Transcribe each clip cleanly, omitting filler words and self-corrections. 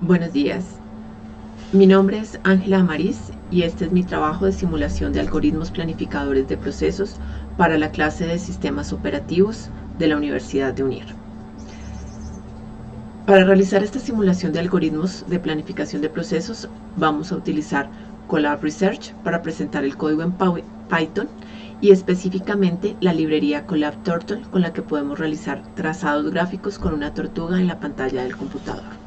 Buenos días, mi nombre es Ángela Amariz y este es mi trabajo de simulación de algoritmos planificadores de procesos para la clase de sistemas operativos de la Universidad de UNIR. Para realizar esta simulación de algoritmos de planificación de procesos vamos a utilizar Colab Research para presentar el código en Python y específicamente la librería Colab Turtle con la que podemos realizar trazados gráficos con una tortuga en la pantalla del computador.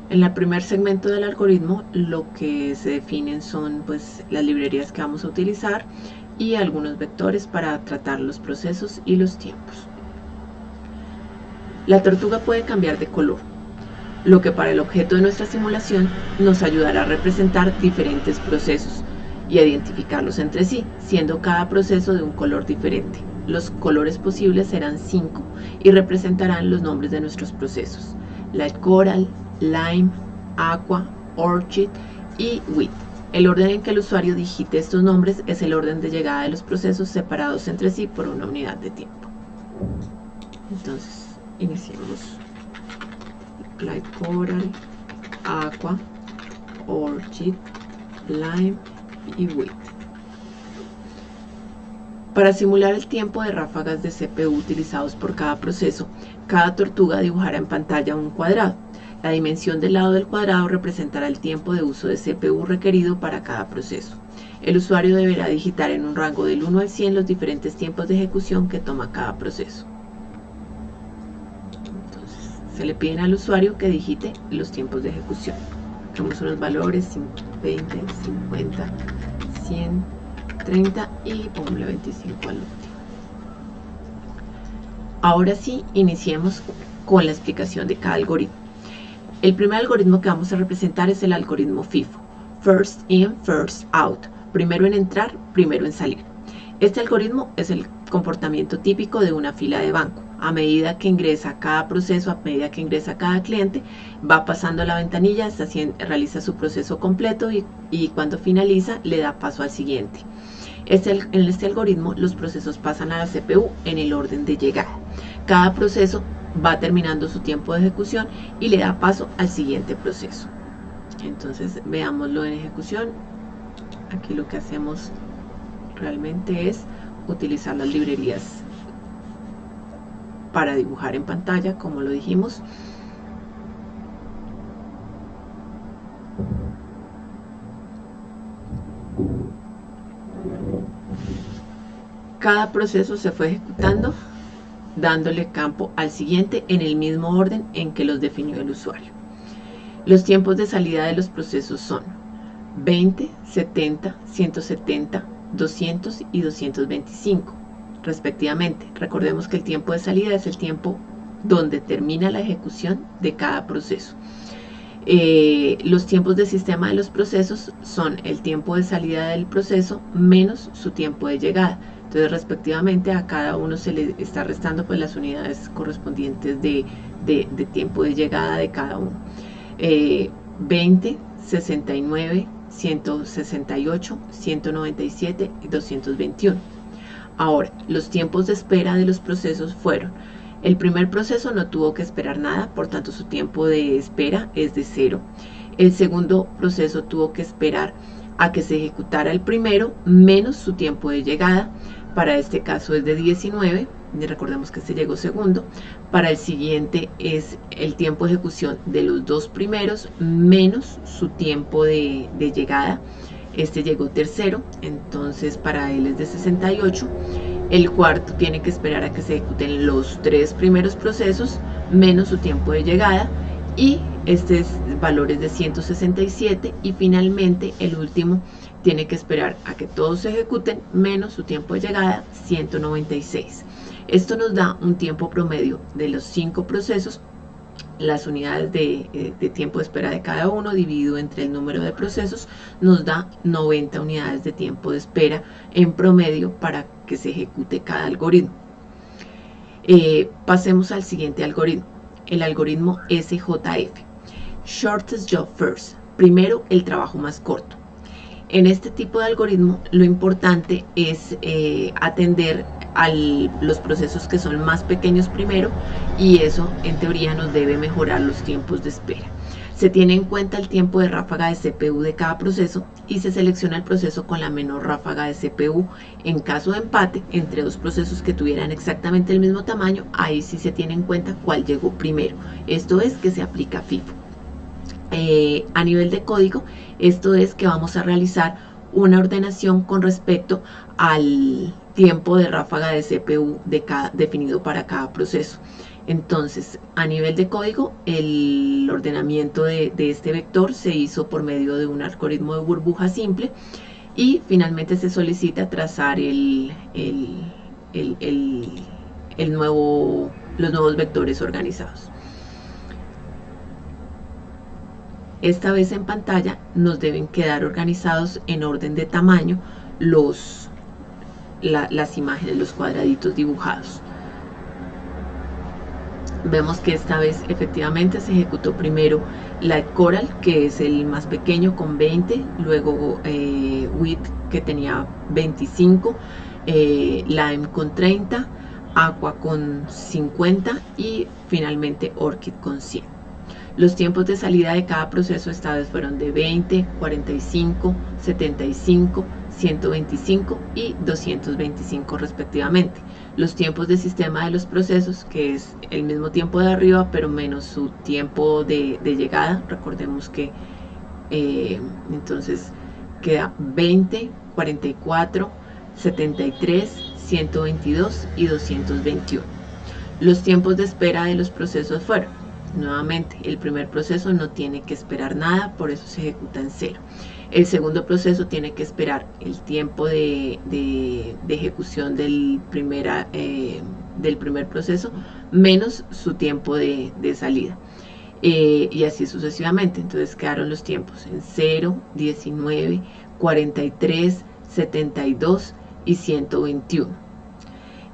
En el primer segmento del algoritmo lo que se definen son las librerías que vamos a utilizar y algunos vectores para tratar los procesos y los tiempos. La tortuga puede cambiar de color, lo que para el objeto de nuestra simulación nos ayudará a representar diferentes procesos y a identificarlos entre sí, siendo cada proceso de un color diferente. Los colores posibles serán 5 y representarán los nombres de nuestros procesos: Light Coral, Lime, Aqua, Orchid y Wheat. El orden en que el usuario digite estos nombres es el orden de llegada de los procesos separados entre sí por una unidad de tiempo. Entonces, iniciemos. Light Coral, Aqua, Orchid, Lime y Wheat. Para simular el tiempo de ráfagas de CPU utilizados por cada proceso, cada tortuga dibujará en pantalla un cuadrado. La dimensión del lado del cuadrado representará el tiempo de uso de CPU requerido para cada proceso. El usuario deberá digitar en un rango del 1 al 100 los diferentes tiempos de ejecución que toma cada proceso. Entonces, se le piden al usuario que digite los tiempos de ejecución. Tenemos unos valores: 20, 50, 100, 30 y ponle 25 al último. Ahora sí, iniciemos con la explicación de cada algoritmo. El primer algoritmo que vamos a representar es el algoritmo FIFO, First In, First Out, primero en entrar, primero en salir. Este algoritmo es el comportamiento típico de una fila de banco. A medida que ingresa cada proceso, a medida que ingresa cada cliente, va pasando la ventanilla, realiza su proceso completo y cuando finaliza le da paso al siguiente. En este algoritmo los procesos pasan a la CPU en el orden de llegada. Cada proceso va terminando su tiempo de ejecución y le da paso al siguiente proceso. Entonces veámoslo en ejecución. Aquí lo que hacemos realmente es utilizar las librerías para dibujar en pantalla, como lo dijimos. Cada proceso se fue ejecutando dándole campo al siguiente en el mismo orden en que los definió el usuario. Los tiempos de salida de los procesos son 20, 70, 170, 200 y 225 respectivamente. Recordemos que el tiempo de salida es el tiempo donde termina la ejecución de cada proceso. Los tiempos de sistema de los procesos son el tiempo de salida del proceso menos su tiempo de llegada. Entonces, respectivamente, a cada uno se le está restando las unidades correspondientes de tiempo de llegada de cada uno. 20, 69, 168, 197 y 221. Ahora, los tiempos de espera de los procesos fueron: el primer proceso no tuvo que esperar nada, por tanto su tiempo de espera es de 0. El segundo proceso tuvo que esperar a que se ejecutara el primero menos su tiempo de llegada. Para este caso es de 19, recordemos que este llegó segundo. Para el siguiente es el tiempo de ejecución de los dos primeros menos su tiempo de llegada. Este llegó tercero, entonces para él es de 68. El cuarto tiene que esperar a que se ejecuten los tres primeros procesos menos su tiempo de llegada, y este valor es de 167. Y finalmente el último tiene que esperar a que todos se ejecuten menos su tiempo de llegada, 196. Esto nos da un tiempo promedio de los 5 procesos. Las unidades de tiempo de espera de cada uno dividido entre el número de procesos nos da 90 unidades de tiempo de espera en promedio para que se ejecute cada algoritmo. Pasemos al siguiente algoritmo, el algoritmo SJF, Shortest Job First, primero el trabajo más corto. En este tipo de algoritmo lo importante es atender a los procesos que son más pequeños primero, y eso en teoría nos debe mejorar los tiempos de espera. Se tiene en cuenta el tiempo de ráfaga de CPU de cada proceso y se selecciona el proceso con la menor ráfaga de CPU. En caso de empate entre dos procesos que tuvieran exactamente el mismo tamaño, ahí sí se tiene en cuenta cuál llegó primero. Esto es que se aplica FIFO. A nivel de código, esto es que vamos a realizar una ordenación con respecto al tiempo de ráfaga de CPU definido para cada proceso. Entonces, a nivel de código, el ordenamiento de este vector se hizo por medio de un algoritmo de burbuja simple, y finalmente se solicita trazar los nuevos vectores organizados. Esta vez en pantalla nos deben quedar organizados en orden de tamaño las imágenes, los cuadraditos dibujados. Vemos que esta vez efectivamente se ejecutó primero Lightcoral, que es el más pequeño con 20, luego WIT, que tenía 25, Lime con 30, Aqua con 50 y finalmente Orchid con 100. Los tiempos de salida de cada proceso esta vez fueron de 20, 45, 75, 125 y 225 respectivamente. Los tiempos de sistema de los procesos, que es el mismo tiempo de arriba pero menos su tiempo de llegada. Recordemos que entonces queda 20, 44, 73, 122 y 221. Los tiempos de espera de los procesos fueron: nuevamente, el primer proceso no tiene que esperar nada, por eso se ejecuta en 0. El segundo proceso tiene que esperar el tiempo de ejecución del primer proceso menos su tiempo de salida. Y así sucesivamente. Entonces quedaron los tiempos en 0, 19, 43, 72 y 121.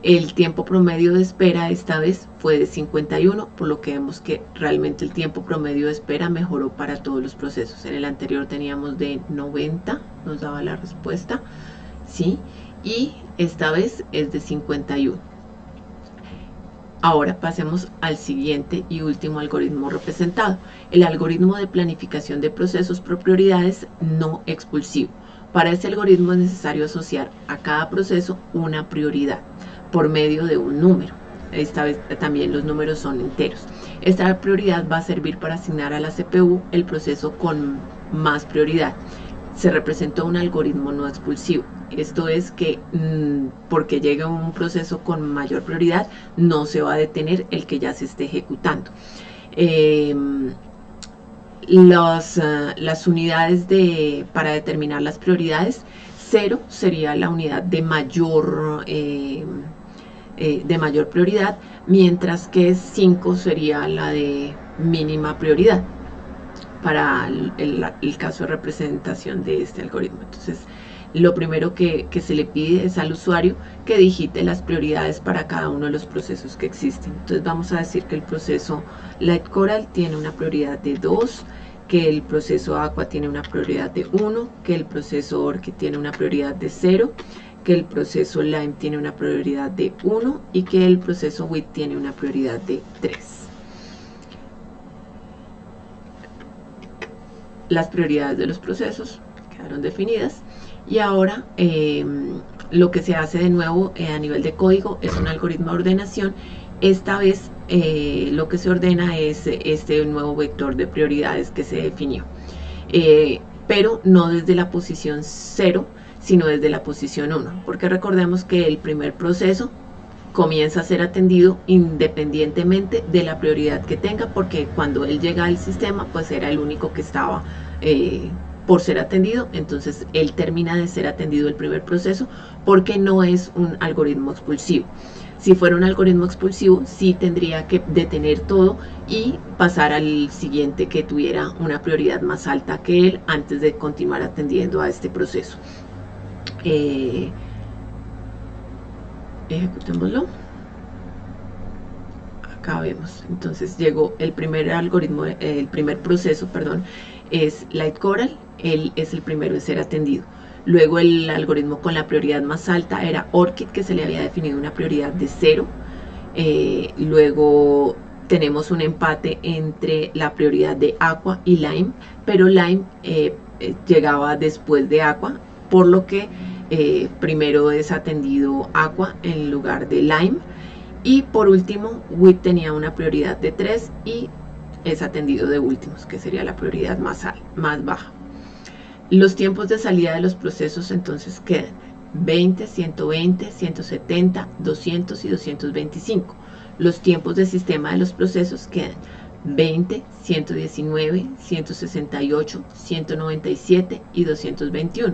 El tiempo promedio de espera esta vez fue de 51, por lo que vemos que realmente el tiempo promedio de espera mejoró para todos los procesos. En el anterior teníamos de 90, nos daba la respuesta, ¿sí? Y esta vez es de 51. Ahora pasemos al siguiente y último algoritmo representado, el algoritmo de planificación de procesos por prioridades no expulsivo. Para este algoritmo es necesario asociar a cada proceso una prioridad por medio de un número. Esta vez también los números son enteros. Esta prioridad va a servir para asignar a la CPU el proceso con más prioridad. Se representó un algoritmo no expulsivo. Esto es que porque llega un proceso con mayor prioridad, no se va a detener el que ya se esté ejecutando. Las unidades para determinar las prioridades: 0 sería la unidad de mayor prioridad, mientras que 5 sería la de mínima prioridad para el caso de representación de este algoritmo. Entonces, lo primero que se le pide es al usuario que digite las prioridades para cada uno de los procesos que existen. Entonces vamos a decir que el proceso Lightcoral tiene una prioridad de 2, que el proceso Aqua tiene una prioridad de 1, que el proceso Orchid tiene una prioridad de 0, que el proceso Lime tiene una prioridad de 1 y que el proceso WIT tiene una prioridad de 3. Las prioridades de los procesos quedaron definidas, y ahora lo que se hace de nuevo a nivel de código es un algoritmo de ordenación. Esta vez lo que se ordena es este nuevo vector de prioridades que se definió, pero no desde la posición 0, sino desde la posición 1, porque recordemos que el primer proceso comienza a ser atendido independientemente de la prioridad que tenga, porque cuando él llega al sistema, pues era el único que estaba por ser atendido. Entonces él termina de ser atendido el primer proceso, porque no es un algoritmo expulsivo. Si fuera un algoritmo expulsivo, sí tendría que detener todo y pasar al siguiente que tuviera una prioridad más alta que él antes de continuar atendiendo a este proceso. Ejecutémoslo. Acá vemos, entonces llegó el primer algoritmo, el primer proceso, perdón, es Lightcoral. Él es el primero en ser atendido. Luego el algoritmo con la prioridad más alta era ORCID, que se le había definido una prioridad de 0. Luego tenemos un empate entre la prioridad de Aqua y Lime, pero Lime llegaba después de Aqua, por lo que primero es atendido Aqua en lugar de Lime. Y por último, WIT tenía una prioridad de 3 y es atendido de últimos, que sería la prioridad más baja. Los tiempos de salida de los procesos entonces quedan 20, 120, 170, 200 y 225. Los tiempos de sistema de los procesos quedan 20, 119, 168, 197 y 221.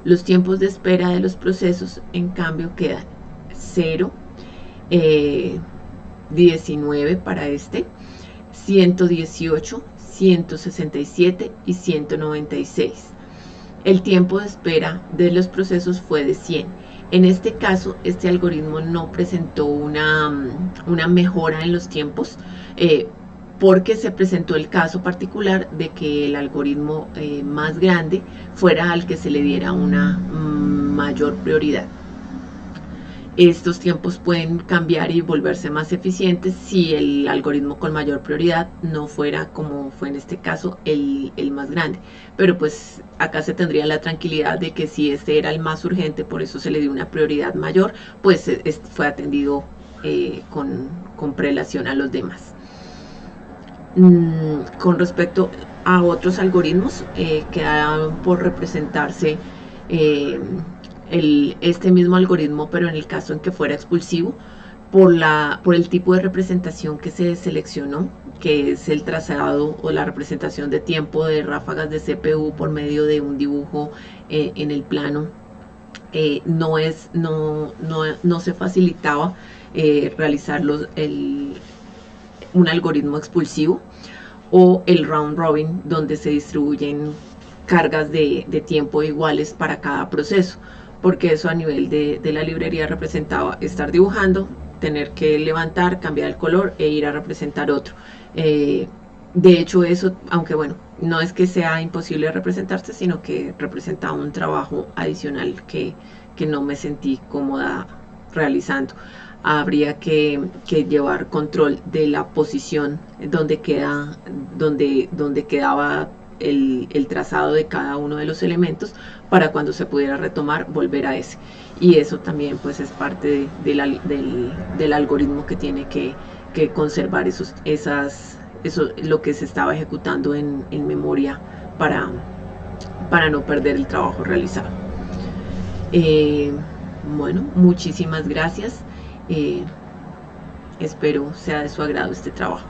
Los tiempos de espera de los procesos, en cambio, quedan 0, 19 para este, 118, 167 y 196. El tiempo de espera de los procesos fue de 100. En este caso, este algoritmo no presentó una mejora en los tiempos, porque se presentó el caso particular de que el algoritmo más grande fuera al que se le diera una mayor prioridad. Estos tiempos pueden cambiar y volverse más eficientes si el algoritmo con mayor prioridad no fuera, como fue en este caso, el más grande. Pero pues acá se tendría la tranquilidad de que si este era el más urgente, por eso se le dio una prioridad mayor, pues fue atendido con prelación a los demás. Con respecto a otros algoritmos, quedaban por representarse este mismo algoritmo, pero en el caso en que fuera expulsivo, por el tipo de representación que se seleccionó, que es el trazado o la representación de tiempo de ráfagas de CPU por medio de un dibujo en el plano. No se facilitaba realizar un algoritmo expulsivo o el round robin, donde se distribuyen cargas de tiempo iguales para cada proceso, porque eso a nivel de la librería representaba estar dibujando, tener que levantar, cambiar el color e ir a representar otro. De hecho, eso, aunque bueno, no es que sea imposible representarse, sino que representaba un trabajo adicional que no me sentí cómoda realizando. Habría que llevar control de la posición donde quedaba el trazado de cada uno de los elementos, para cuando se pudiera retomar, volver a ese. Y eso también pues es parte del algoritmo que tiene que conservar lo que se estaba ejecutando en memoria para no perder el trabajo realizado. Bueno, muchísimas gracias. Espero sea de su agrado este trabajo.